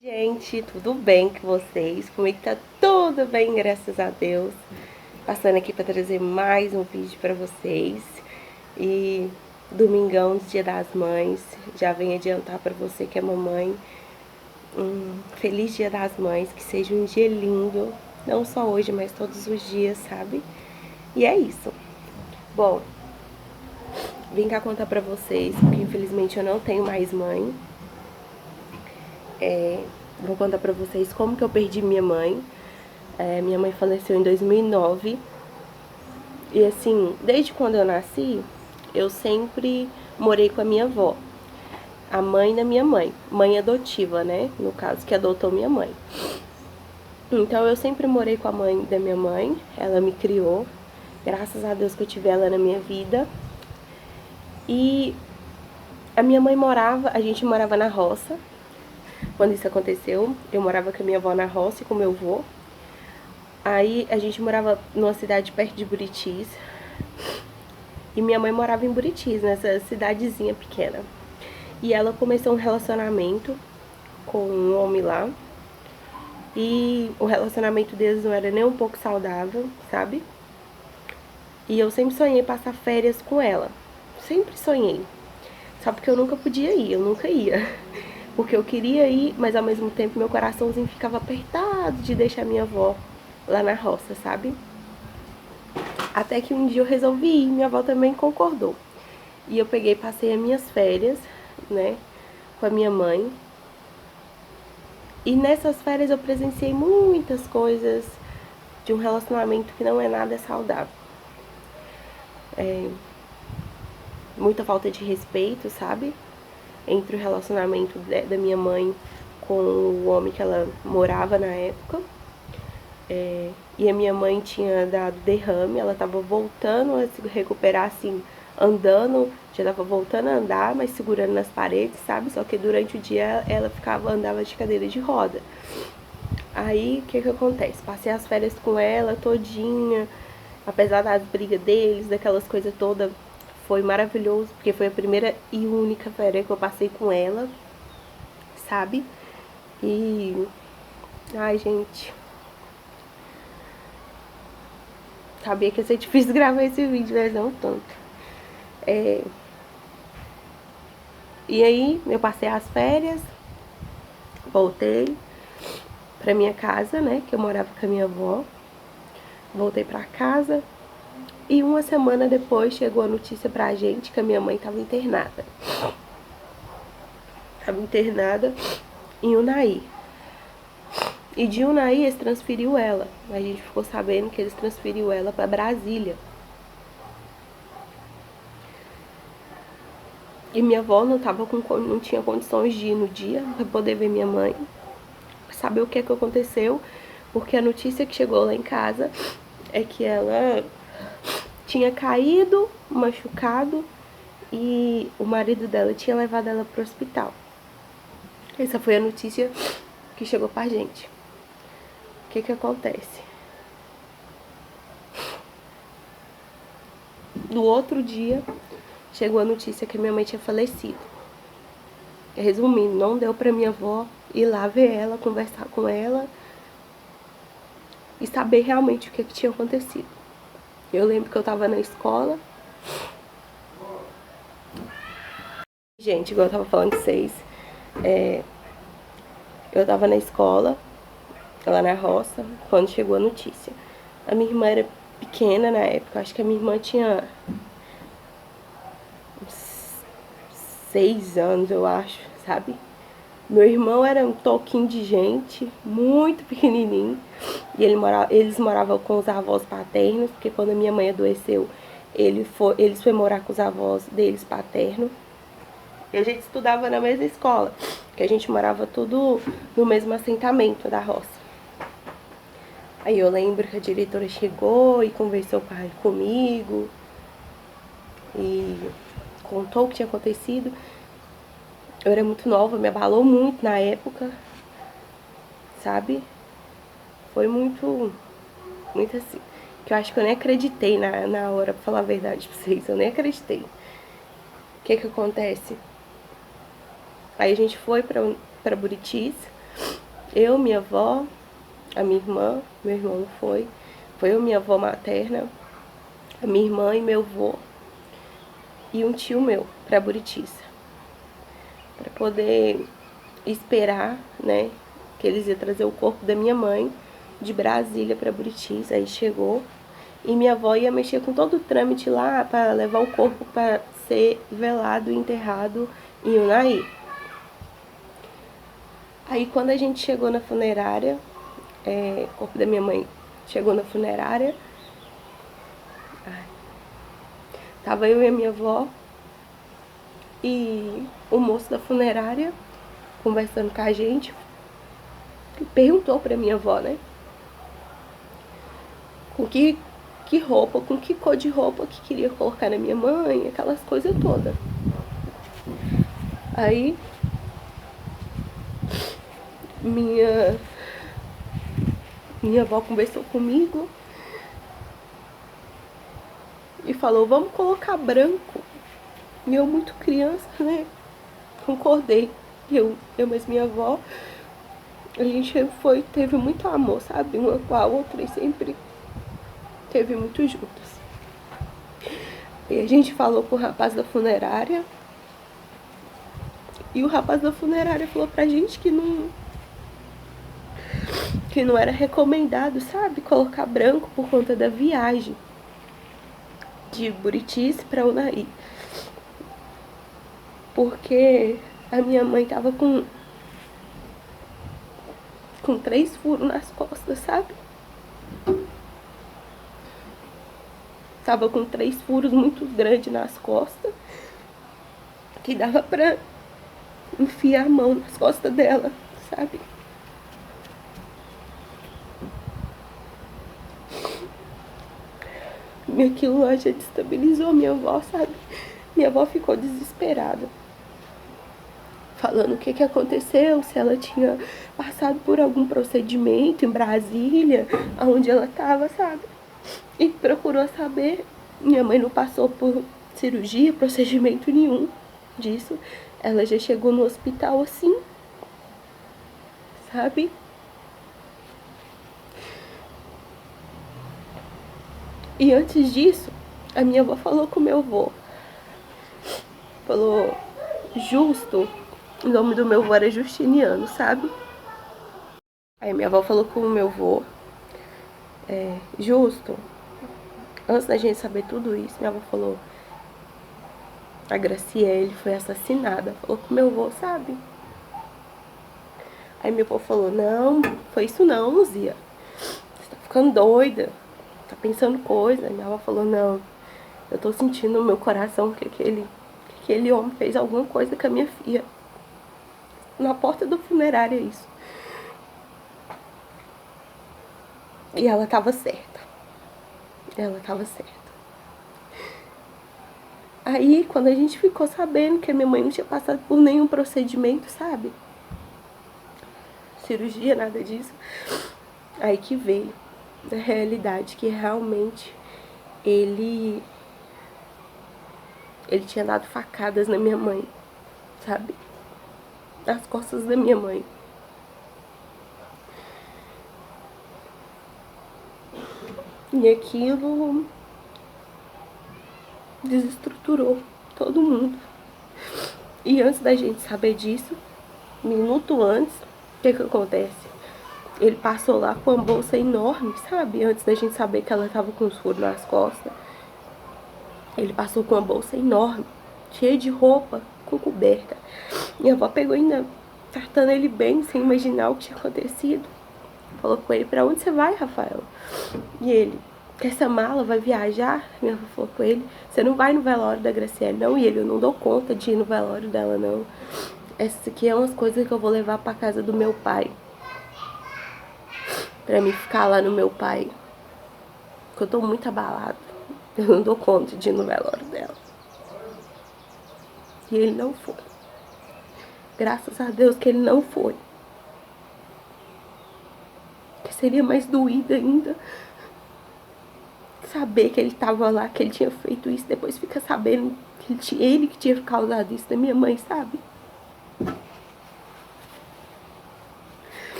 Gente, tudo bem com vocês? Comigo tá tudo bem, graças a Deus. Passando aqui para trazer mais um vídeo para vocês. E domingão, Dia das Mães, já venho adiantar para você que é mamãe. Feliz Dia das Mães, que seja um dia lindo, não só hoje, mas todos os dias, sabe? E é isso. Bom, vim cá contar pra vocês, porque infelizmente eu não tenho mais mãe. Vou contar pra vocês como que eu perdi minha mãe. Minha mãe faleceu em 2009. E assim, desde quando eu nasci, eu sempre morei com a minha avó. A mãe da minha mãe. Mãe adotiva, né? No caso, que adotou minha mãe. Então eu sempre morei com a mãe da minha mãe. Ela me criou. Graças a Deus que eu tive ela na minha vida. E a minha mãe a gente morava na roça. Quando isso aconteceu, eu morava com a minha avó na roça e com meu avô. Aí a gente morava numa cidade perto de Buritis. E minha mãe morava em Buritis, nessa cidadezinha pequena. E ela começou um relacionamento com um homem lá. E o relacionamento deles não era nem um pouco saudável, sabe? E eu sempre sonhei passar férias com ela. Sempre sonhei. Só porque eu nunca podia ir, eu nunca ia. Porque eu queria ir, mas ao mesmo tempo meu coraçãozinho ficava apertado de deixar minha avó lá na roça, sabe? Até que um dia eu resolvi ir, minha avó também concordou. E eu peguei, passei as minhas férias, né, com a minha mãe. E nessas férias eu presenciei muitas coisas de um relacionamento que não é nada saudável. Muita falta de respeito, sabe? Entre o relacionamento da minha mãe com o homem que ela morava na época. E a minha mãe tinha dado derrame, ela tava voltando a se recuperar, assim, andando, já tava voltando a andar, mas segurando nas paredes, sabe? Só que durante o dia ela andava de cadeira de roda. Aí, o que acontece? Passei as férias com ela todinha, apesar das brigas deles, daquelas coisas todas, foi maravilhoso, porque foi a primeira e única férias que eu passei com ela, sabe? E... ai, gente... sabia que ia ser difícil gravar esse vídeo, mas não tanto. E aí, eu passei as férias, voltei pra minha casa, né, que eu morava com a minha avó. Voltei pra casa e uma semana depois chegou a notícia pra gente que a minha mãe tava internada. Tava internada em Unai. E de Unai eles transferiu ela. A gente ficou sabendo que eles transferiu ela pra Brasília. E minha avó não tinha condições de ir no dia pra poder ver minha mãe, saber o que aconteceu, porque a notícia que chegou lá em casa é que ela tinha caído, machucado, e o marido dela tinha levado ela pro hospital. Essa foi a notícia que chegou pra gente. O que acontece? No outro dia, chegou a notícia que minha mãe tinha falecido. Resumindo, não deu pra minha avó ir lá ver ela, conversar com ela e saber realmente o que tinha acontecido. Eu lembro que eu tava na escola. Gente, igual eu tava falando com vocês, eu tava na escola, lá na roça, quando chegou a notícia. A minha irmã era pequena na época, acho que a minha irmã tinha 6 anos, eu acho, sabe? Meu irmão era um toquinho de gente, muito pequenininho. E eles moravam com os avós paternos, porque quando a minha mãe adoeceu, eles foram morar com os avós deles paternos. E a gente estudava na mesma escola, que a gente morava tudo no mesmo assentamento da roça. Aí eu lembro que a diretora chegou e conversou comigo e contou o que tinha acontecido. Eu era muito nova, me abalou muito na época, sabe? Foi muito assim, que eu acho que eu nem acreditei na hora, pra falar a verdade pra vocês, eu nem acreditei. O que acontece? Aí a gente foi pra Buritis, Eu, minha avó, a minha irmã, meu irmão não foi. Foi eu, minha avó materna, a minha irmã e meu avô e um tio meu pra Buritis, pra poder esperar, né, que eles iam trazer o corpo da minha mãe de Brasília pra Buritis. Aí chegou e minha avó ia mexer com todo o trâmite lá pra levar o corpo pra ser velado e enterrado em Unai. Aí quando a gente chegou na funerária, o corpo da minha mãe chegou na funerária, tava eu e a minha avó e o moço da funerária conversando com a gente, perguntou pra minha avó, né, com que roupa, com que cor de roupa que queria colocar na minha mãe, aquelas coisas todas. Aí minha avó conversou comigo e falou, vamos colocar branco. E eu, muito criança, né, concordei. Eu mas minha avó, a gente teve muito amor, sabe, uma com a outra e sempre teve muito juntas. E a gente falou com o rapaz da funerária e o rapaz da funerária falou pra gente que não era recomendado, sabe, colocar branco por conta da viagem de Buritis pra Unai. Porque a minha mãe tava com 3 furos nas costas, sabe? Tava com 3 furos muito grandes nas costas, que dava pra enfiar a mão nas costas dela, sabe? E aquilo lá já destabilizou minha avó, sabe? Minha avó ficou desesperada, falando o que aconteceu, se ela tinha passado por algum procedimento em Brasília, onde ela estava, sabe? E procurou saber. Minha mãe não passou por cirurgia, procedimento nenhum disso. Ela já chegou no hospital assim, sabe? E antes disso, a minha avó falou com meu avô. Falou, Justo, o nome do meu avô era Justiniano, sabe? Aí minha avó falou com o meu avô, Justo, antes da gente saber tudo isso, minha avó falou, a Graciele foi assassinada. Falou com meu avô, sabe? Aí meu avô falou, não, foi isso não, Luzia. Você tá ficando doida, tá pensando coisa. Aí minha avó falou, não, eu tô sentindo no meu coração que aquele homem fez alguma coisa com a minha filha. Na porta do funerário, isso. E ela tava certa. Ela tava certa. Aí, quando a gente ficou sabendo que a minha mãe não tinha passado por nenhum procedimento, sabe? Cirurgia, nada disso. Aí que veio a realidade, que realmente ele tinha dado facadas na minha mãe, sabe? Nas costas da minha mãe. E aquilo desestruturou todo mundo. E antes da gente saber disso, minuto antes, o que acontece? Ele passou lá com uma bolsa enorme, sabe? Antes da gente saber que ela tava com os furos nas costas. Ele passou com uma bolsa enorme, cheia de roupa, com coberta. Minha avó pegou ainda, tratando ele bem, sem imaginar o que tinha acontecido. Falou com ele, pra onde você vai, Rafael? E ele, que essa mala vai viajar? Minha avó falou com ele, você não vai no velório da Graciele, não? E ele, eu não dou conta de ir no velório dela, não. Essas aqui é umas coisas que eu vou levar pra casa do meu pai. Pra mim ficar lá no meu pai. Porque eu tô muito abalado. Eu não dou conta de ir no velório dela. E ele não foi. Graças a Deus que ele não foi. Que seria mais doído ainda saber que ele tava lá, que ele tinha feito isso. Depois fica sabendo que ele que tinha causado isso da minha mãe, sabe?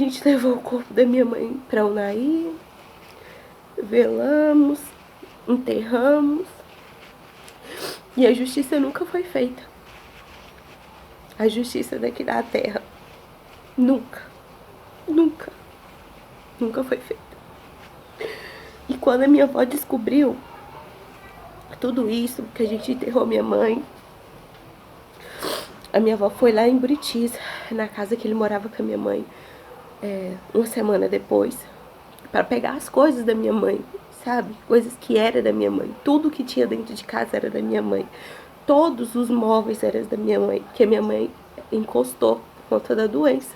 gente levou o corpo da minha mãe pra Unai, velamos, enterramos, e a justiça nunca foi feita. A justiça daqui da terra nunca foi feita. E quando a minha avó descobriu tudo isso, que a gente enterrou minha mãe, a minha avó foi lá em Buritis, na casa que ele morava com a minha mãe, uma semana depois, para pegar as coisas da minha mãe, sabe? Coisas que era da minha mãe. Tudo que tinha dentro de casa era da minha mãe. Todos os móveis eram da minha mãe, que a minha mãe encostou por conta da doença,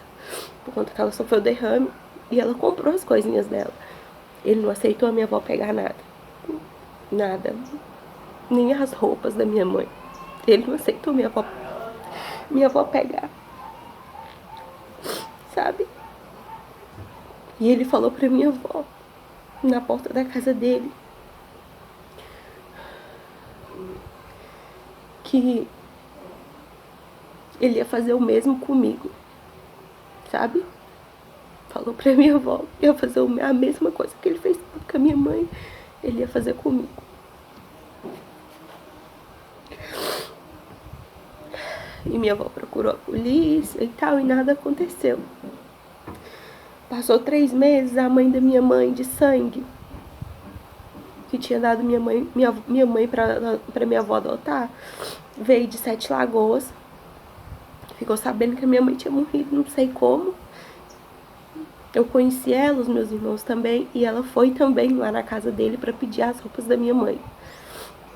por conta que ela sofreu derrame, e ela comprou as coisinhas dela. Ele não aceitou a minha avó pegar nada. Nada. Nem as roupas da minha mãe. Ele não aceitou minha avó pegar. Sabe? E ele falou pra minha avó, na porta da casa dele, que ele ia fazer o mesmo comigo. Sabe? Falou pra minha avó que ia fazer a mesma coisa que ele fez com a minha mãe, ele ia fazer comigo. E minha avó procurou a polícia e tal, e nada aconteceu. Passou 3 meses, a mãe da minha mãe de sangue, que tinha dado minha mãe pra minha avó adotar, veio de 7 Lagoas. Ficou sabendo que a minha mãe tinha morrido, não sei como. Eu conheci ela, os meus irmãos também, e ela foi também lá na casa dele pra pedir as roupas da minha mãe.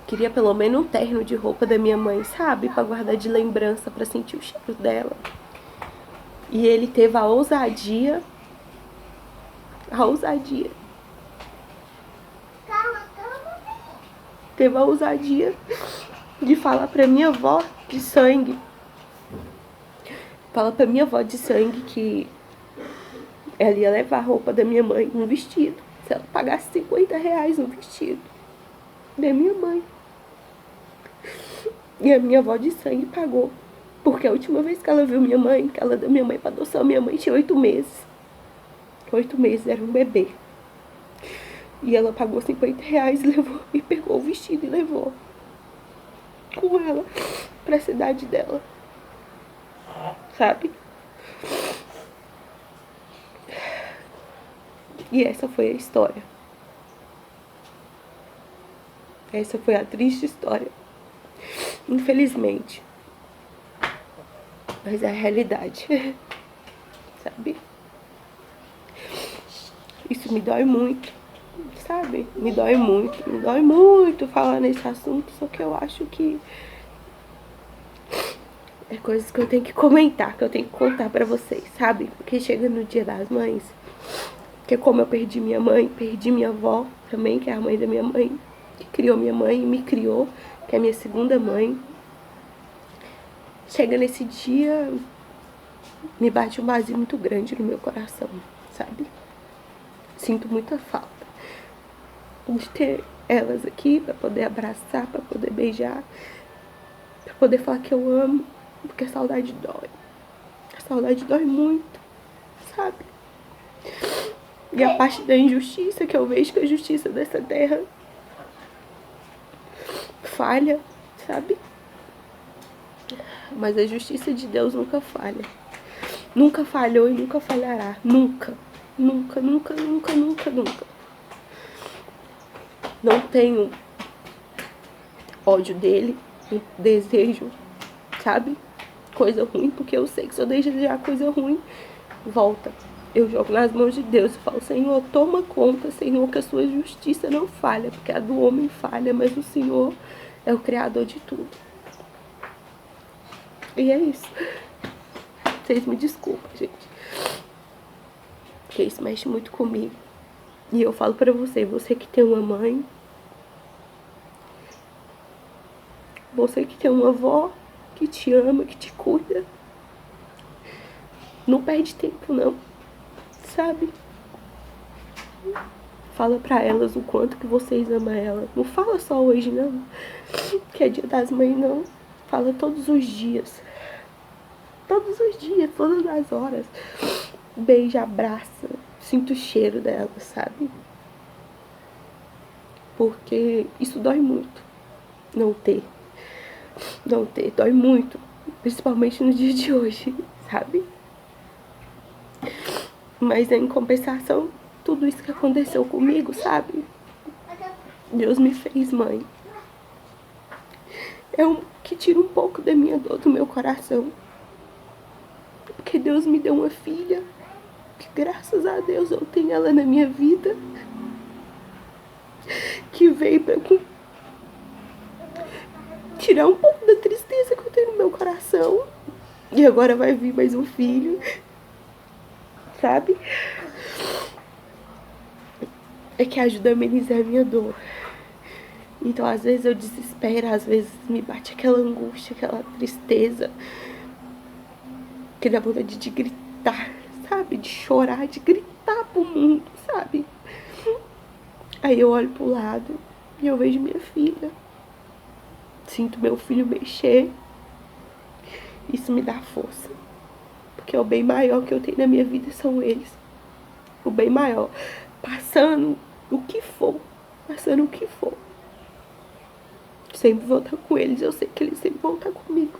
Queria pelo menos um terno de roupa da minha mãe, sabe? Pra guardar de lembrança, pra sentir o cheiro dela. E ele teve a ousadia de falar pra minha avó de sangue. Fala pra minha avó de sangue que ela ia levar a roupa da minha mãe, um vestido. Se ela pagasse R$50 no vestido da minha mãe. E a minha avó de sangue pagou. Porque a última vez que ela viu minha mãe, que ela deu minha mãe pra adoção, minha mãe tinha 8 meses. 8 meses, era um bebê. E ela pagou R$50, levou e pegou o vestido e levou com ela pra cidade dela. Sabe? E essa foi a história. Essa foi a triste história. Infelizmente. Mas é a realidade. Sabe? Isso me dói muito. Sabe? Me dói muito falar nesse assunto. Só que eu acho que é coisas que eu tenho que comentar, que eu tenho que contar pra vocês, sabe? Porque chega no Dia das Mães, que como eu perdi minha mãe, perdi minha avó também, que é a mãe da minha mãe, que criou minha mãe e me criou, que é a minha segunda mãe. Chega nesse dia, me bate um vazio muito grande no meu coração, sabe? Sinto muita falta de ter elas aqui pra poder abraçar, pra poder beijar, pra poder falar que eu amo, porque a saudade dói. A saudade dói muito, sabe? E a parte da injustiça que eu vejo, que a justiça dessa terra falha, sabe? Mas a justiça de Deus nunca falha. Nunca falhou e nunca falhará. Nunca. Nunca, nunca, nunca, nunca, nunca. Não tenho ódio dele, desejo, sabe? Coisa ruim, porque eu sei que se eu desejar coisa ruim, volta. Eu jogo nas mãos de Deus e falo, Senhor, toma conta, Senhor, que a sua justiça não falha, porque a do homem falha, mas o Senhor é o Criador de tudo. E é isso. Vocês me desculpem, gente. Porque isso mexe muito comigo. E eu falo pra você que tem uma mãe, você que tem uma avó que te ama, que te cuida, não perde tempo não, sabe? Fala pra elas o quanto que vocês amam ela. Não fala só hoje não, que é Dia das Mães não. Fala todos os dias. Todos os dias, todas as horas. beija, abraça, sinto o cheiro dela, sabe? Porque isso dói muito, não ter. Não ter, dói muito, principalmente no dia de hoje, sabe? Mas em compensação, tudo isso que aconteceu comigo, sabe? Deus me fez mãe. É o que tira um pouco da minha dor do meu coração. Porque Deus me deu uma filha, que graças a Deus eu tenho ela na minha vida, que veio pra tirar um pouco da tristeza que eu tenho no meu coração. E agora vai vir mais um filho, sabe? É que ajuda a amenizar a minha dor. Então, às vezes eu desespero, às vezes me bate aquela angústia, aquela tristeza, que dá vontade de gritar, sabe? De chorar, de gritar pro mundo, sabe? Aí eu olho pro lado e eu vejo minha filha. Sinto meu filho mexer. Isso me dá força. Porque o bem maior que eu tenho na minha vida são eles. O bem maior. Passando o que for. Passando o que for. Sempre vou estar com eles. Eu sei que eles sempre vão estar comigo.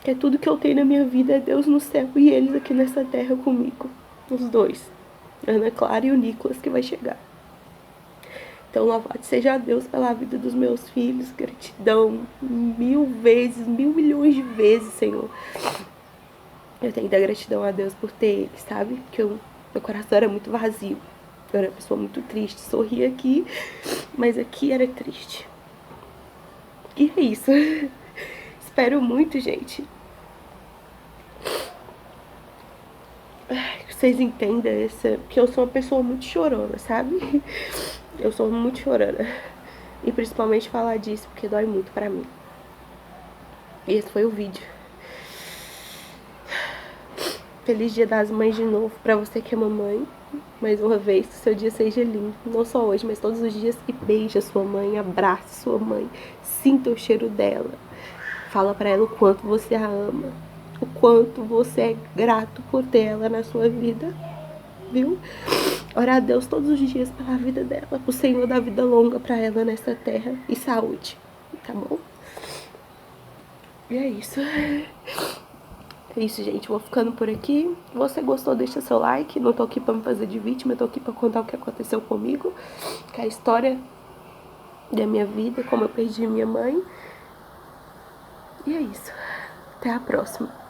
Que é tudo que eu tenho na minha vida. É Deus no céu e eles aqui nessa terra comigo. Os dois. Ana Clara e o Nicolas que vai chegar. Então, louvado seja Deus pela vida dos meus filhos. Gratidão 1000 vezes, 1.000 milhões de vezes, Senhor. Eu tenho que dar gratidão a Deus por ter eles, sabe? Porque meu coração era muito vazio. Eu era uma pessoa muito triste. Sorria aqui, mas aqui era triste. E é isso. Espero muito, gente, que vocês entendam porque eu sou uma pessoa muito chorona, sabe? Eu sou muito chorona. E principalmente falar disso, porque dói muito pra mim. E esse foi o vídeo. Feliz Dia das Mães de novo pra você que é mamãe. Mais uma vez, que seu dia seja lindo. Não só hoje, mas todos os dias. E beija sua mãe, abraça sua mãe. Sinta o cheiro dela. Fala pra ela o quanto você a ama. O quanto você é grato por ter ela na sua vida. Viu? Ora a Deus todos os dias pela vida dela. O Senhor dá vida longa pra ela nessa terra. E saúde. Tá bom? E é isso. É isso, gente. Vou ficando por aqui. Se você gostou, deixa seu like. Não tô aqui pra me fazer de vítima. Eu tô aqui pra contar o que aconteceu comigo. Que é a história da minha vida. Como eu perdi minha mãe. E é isso. Até a próxima.